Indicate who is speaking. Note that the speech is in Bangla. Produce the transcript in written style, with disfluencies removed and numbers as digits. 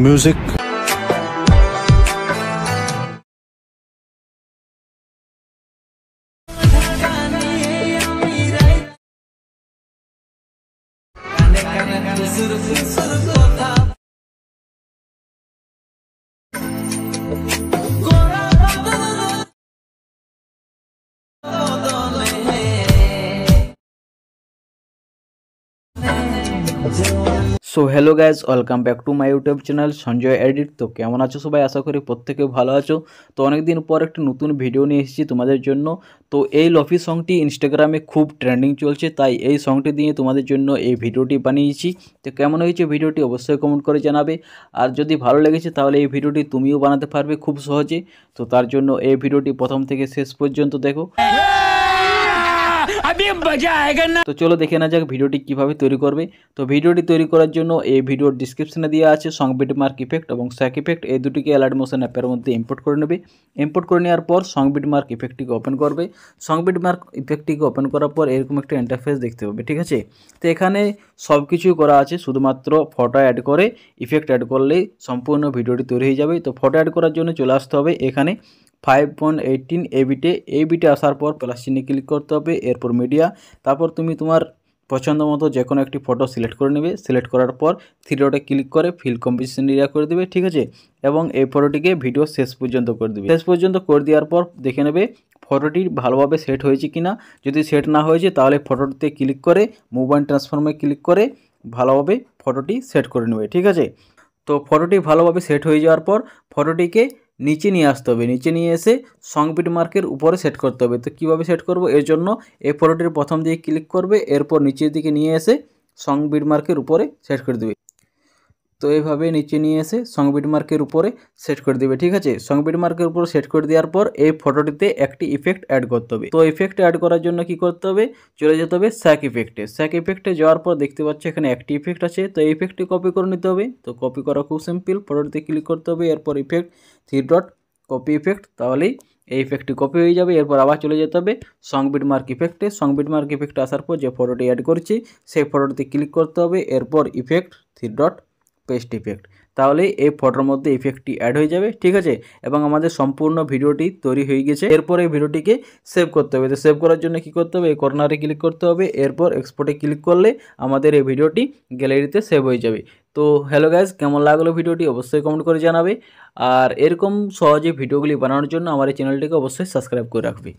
Speaker 1: Music.
Speaker 2: So hello guys, welcome back to my YouTube channel Sanjay edit. তো কেমন আছো সবাই? আশা করি প্রত্যেকে ভালো আছো। তো অনেকদিন পর একটি নতুন ভিডিও নিয়ে এসেছি তোমাদের জন্য। তো এই লফি সংটি ইনস্টাগ্রামে খুব ট্রেন্ডিং চলছে, তাই এই সংটি দিয়ে তোমাদের জন্য এই ভিডিওটি বানিয়েছি। তো কেমন হয়েছে ভিডিওটি অবশ্যই কমেন্ট করে জানাবে। আর যদি ভালো লেগেছে তাহলে এই ভিডিওটি তুমিও বানাতে পারবে খুব সহজে। তো তার জন্য এই ভিডিওটি প্রথম থেকে শেষ পর্যন্ত দেখো। তো চলো দেখে না যাক ভিডিওটি কিভাবে তৈরি করবে। তো ভিডিওটি তৈরি করার জন্য এই ভিডিওর ডিসক্রিপশনে দেওয়া আছে সং বিটমার্ক ইফেক্ট এবং স্যাক ইফেক্ট, এই দুটিকে অ্যালাইট মোশন অ্যাপের মধ্যে ইম্পোর্ট করে নেবে। ইম্পোর্ট করে নেওয়ার পর সং বিটমার্ক ইফেক্টটিকে ওপেন করবে। সং বিটমার্ক ইফেক্টটিকে ওপেন করার পর এরকম একটা ইন্টারফেস দেখতে পাবে, ঠিক আছে। তো এখানে সব কিছুই করা আছে, শুধুমাত্র ফটো অ্যাড করে ইফেক্ট অ্যাড করলেই সম্পূর্ণ ভিডিওটি তৈরি হয়ে যাবে। তো ফটো অ্যাড করার জন্য চলে আসতে হবে এখানে 5.18 এই বিটে আসার পর প্লাস চিহ্নে ক্লিক করতে হবে। এরপর মিডিয়া, তারপর তুমি তোমার পছন্দ মতো যে কোনো একটি ফটো সিলেক্ট করে নেবে। সিলেক্ট করার পর থ্রি ডটে ক্লিক করে ফিল কম্পোজিশন এরিয়া করে দেবে, ঠিক আছে। এবং এই ফটোটিকে ভিডিও শেষ পর্যন্ত করে দেবে। শেষ পর্যন্ত করে দেওয়ার পর দেখে নেবে ফটোটি ভালোভাবে সেট হয়েছে কিনা। যদি সেট না হয়েছে তাহলে ফটোটিতে ক্লিক করে মুভ অ্যান্ড ট্রান্সফর্মে ক্লিক করে ভালোভাবে ফটোটি সেট করে নেবে, ঠিক আছে। তো ফটোটি ভালোভাবে সেট হয়ে যাওয়ার পর ফটোটিকে নিচে নিয়ে আসতে হবে। নিচে নিয়ে এসে সং বিটমার্কের উপরে সেট করতে হবে। তো কীভাবে সেট করব, এর জন্য এই ফটোটির প্রথম দিকে ক্লিক করবে, এরপর নিচের দিকে নিয়ে এসে সং বিটমার্কের উপরে সেট করে দেবে। তো এইভাবে নিচে নিয়ে এসে সং বিটমার্কের উপরে সেট করে দেবে, ঠিক আছে। সং বিটমার্কের উপরে সেট করে দেওয়ার পর এই ফটোটিতে একটি ইফেক্ট অ্যাড করতে হবে। তো ইফেক্ট অ্যাড করার জন্য কি করতে হবে, চলে যেতে হবে স্যাক ইফেক্টে। স্যাক ইফেক্টে যাওয়ার পর দেখতে পাচ্ছ এখানে একটি ইফেক্ট আছে। তো এই ইফেক্টটি কপি করে নিতে হবে। তো কপি করা খুব সিম্পল, ফটোটিতে ক্লিক করতে হবে, এরপর effect three dot copy effect, তাহলেই এই ইফেক্টটি কপি হয়ে যাবে। এরপর আবার চলে যেতে হবে সং বিটমার্ক ইফেক্টে। সং বিটমার্ক ইফেক্টে আসার পর যে ফটোটি অ্যাড করছি সেই ফটোটিতে ক্লিক করতে হবে, এরপর effect three dot paste effect, তাহলে এই ফটোর মধ্যে ইফেক্টটি অ্যাড হয়ে যাবে, ঠিক আছে। এবং আমাদের সম্পূর্ণ ভিডিওটি তৈরি হয়ে গেছে। এরপর এই ভিডিওটিকে সেভ করতে হবে। তো সেভ করার জন্য কি করতে হবে, এই কর্নারে ক্লিক করতে হবে, এরপর এক্সপোর্টে ক্লিক করলে আমাদের এই ভিডিওটি গ্যালারিতে সেভ হয়ে যাবে। তো হ্যালো গাইজ, কেমন লাগলো ভিডিওটি অবশ্যই কমেন্ট করে জানাবে। আর এরকম সহজে ভিডিওগুলি বানানোর জন্য আমার এই চ্যানেলটিকে অবশ্যই সাবস্ক্রাইব করে রাখবে।